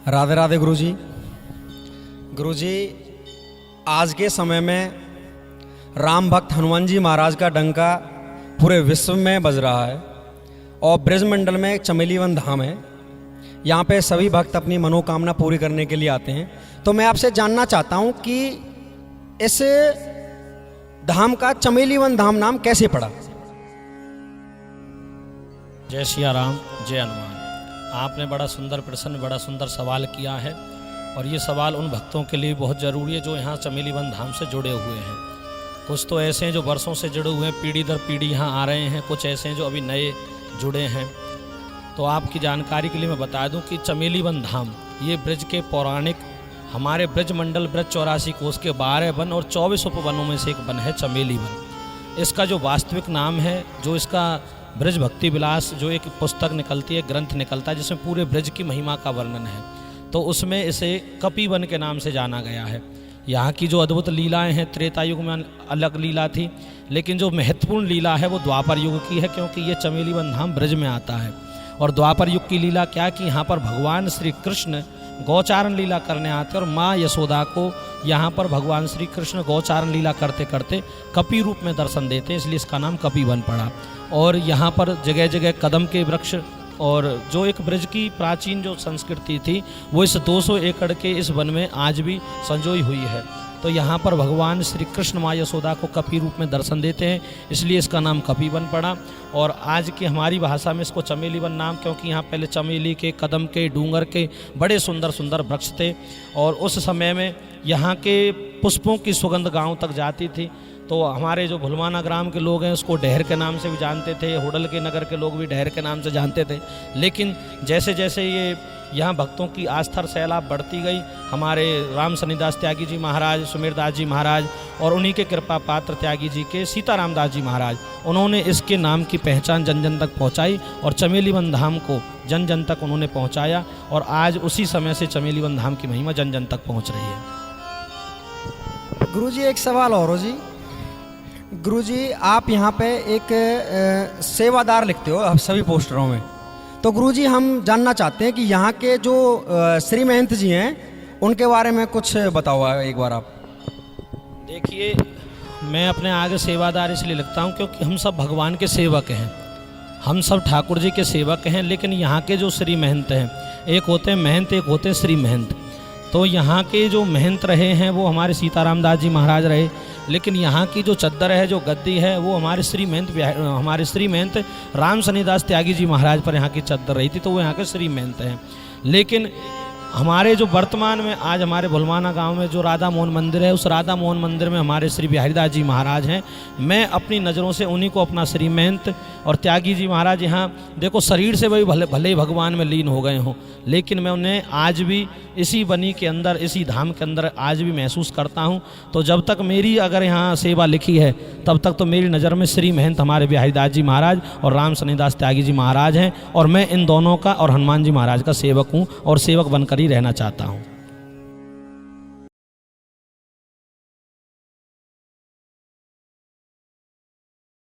राधे राधे गुरुजी। गुरुजी, आज के समय में राम भक्त हनुमान जी महाराज का डंका पूरे विश्व में बज रहा है और ब्रजमंडल में चमेली वन धाम है। यहाँ पे सभी भक्त अपनी मनोकामना पूरी करने के लिए आते हैं। तो मैं आपसे जानना चाहता हूँ कि इस धाम का चमेली वन धाम नाम कैसे पड़ा? जय सिया राम, जय हनुमान। आपने बड़ा सुंदर प्रश्न, बड़ा सुंदर सवाल किया है और ये सवाल उन भक्तों के लिए बहुत ज़रूरी है जो यहाँ चमेली वन धाम से जुड़े हुए हैं। कुछ तो ऐसे हैं जो वर्षों से जुड़े हुए हैं, पीढ़ी दर पीढ़ी यहाँ आ रहे हैं, कुछ ऐसे हैं जो अभी नए जुड़े हैं। तो आपकी जानकारी के लिए मैं बता दूं कि चमेली वन धाम ये ब्रज के पौराणिक, हमारे ब्रज मंडल ब्रज 84 कोष के 12 वन और 24 उपवनों में से एक वन है चमेली वन। इसका जो वास्तविक नाम है, जो इसका ब्रज भक्ति विलास जो एक पुस्तक निकलती है, ग्रंथ निकलता है जिसमें पूरे ब्रज की महिमा का वर्णन है, तो उसमें इसे कपि वन के नाम से जाना गया है। यहाँ की जो अद्भुत लीलाएं हैं, त्रेता युग में अलग लीला थी, लेकिन जो महत्वपूर्ण लीला है वो द्वापर युग की है, क्योंकि ये चमेली वन धाम ब्रज में आता है। और द्वापर युग की लीला क्या कि यहाँ पर भगवान श्री कृष्ण गौचारण लीला करने आते और माँ यशोदा को यहाँ पर भगवान श्री कृष्ण गौचारण लीला करते करते कपि रूप में दर्शन देते हैं, इसलिए इसका नाम कपि वन पड़ा। और यहाँ पर जगह जगह कदम के वृक्ष और जो एक ब्रज की प्राचीन जो संस्कृति थी वो इस 200 एकड़ के इस वन में आज भी संजोई हुई है। तो यहाँ पर भगवान श्री कृष्ण माँ यशोदा को कपि रूप में दर्शन देते हैं, इसलिए इसका नाम कपि वन पड़ा। और आज की हमारी भाषा में इसको चमेली वन नाम, क्योंकि यहाँ पहले चमेली के, कदम के, डूंगर के बड़े सुंदर सुंदर वृक्ष थे और उस समय में यहाँ के पुष्पों की सुगंध गाँव तक जाती थी। तो हमारे जो भुलवाना ग्राम के लोग हैं उसको डहर के नाम से भी जानते थे, होडल के नगर के लोग भी डहर के नाम से जानते थे। लेकिन जैसे जैसे ये यहाँ भक्तों की आस्था सैलाब बढ़ती गई, हमारे राम सन्नीदास त्यागी जी महाराज, सुमेरदास जी महाराज और उन्हीं के कृपा पात्र त्यागी जी के सीताराम दास जी महाराज, उन्होंने इसके नाम की पहचान जन जन तक पहुँचाई और चमेली वन धाम को जन जन तक उन्होंने पहुँचाया। और आज उसी समय से चमेली वन धाम की महिमा जन जन तक पहुँच रही है। गुरुजी, एक सवाल और हो जी। गुरुजी, आप यहाँ पे एक सेवादार लिखते हो सभी पोस्टरों में, तो गुरुजी हम जानना चाहते हैं कि यहाँ के जो श्री महंत जी हैं उनके बारे में कुछ बताओ एक बार आप। देखिए, मैं अपने आगे सेवादार इसलिए लिखता हूँ क्योंकि हम सब भगवान के सेवक हैं, हम सब ठाकुर जी के सेवक हैं। लेकिन यहाँ के जो श्री महंत हैं, एक होते हैं महंत, एक होते हैं श्री महंत। तो यहाँ के जो महंत रहे हैं वो हमारे सीताराम दास जी महाराज रहे, लेकिन यहाँ की जो चद्दर है, जो गद्दी है, वो हमारे श्री महंत राम सन्नीदास त्यागी जी महाराज पर यहाँ की चद्दर रही थी, तो वो यहाँ के श्री महंत हैं। लेकिन हमारे जो वर्तमान में आज हमारे भुलवाना गांव में जो राधा मोहन मंदिर है, उस राधा मोहन मंदिर में हमारे श्री बिहारीदास जी महाराज हैं। मैं अपनी नज़रों से उन्हीं को अपना श्री महंत और त्यागी जी महाराज, यहाँ देखो शरीर से वही भले ही भगवान में लीन हो गए हों, लेकिन मैं उन्हें आज भी इसी बनी के अंदर, इसी धाम के अंदर आज भी महसूस करता हूँ। तो जब तक मेरी अगर यहाँ सेवा लिखी है तब तक तो मेरी नज़र में श्री महंत हमारे बिहारीदास जी महाराज और राम सन्नीदास त्यागी जी महाराज हैं, और मैं इन दोनों का और हनुमान जी महाराज का सेवक हूँ और सेवक बनकर ही रहना चाहता हूँ।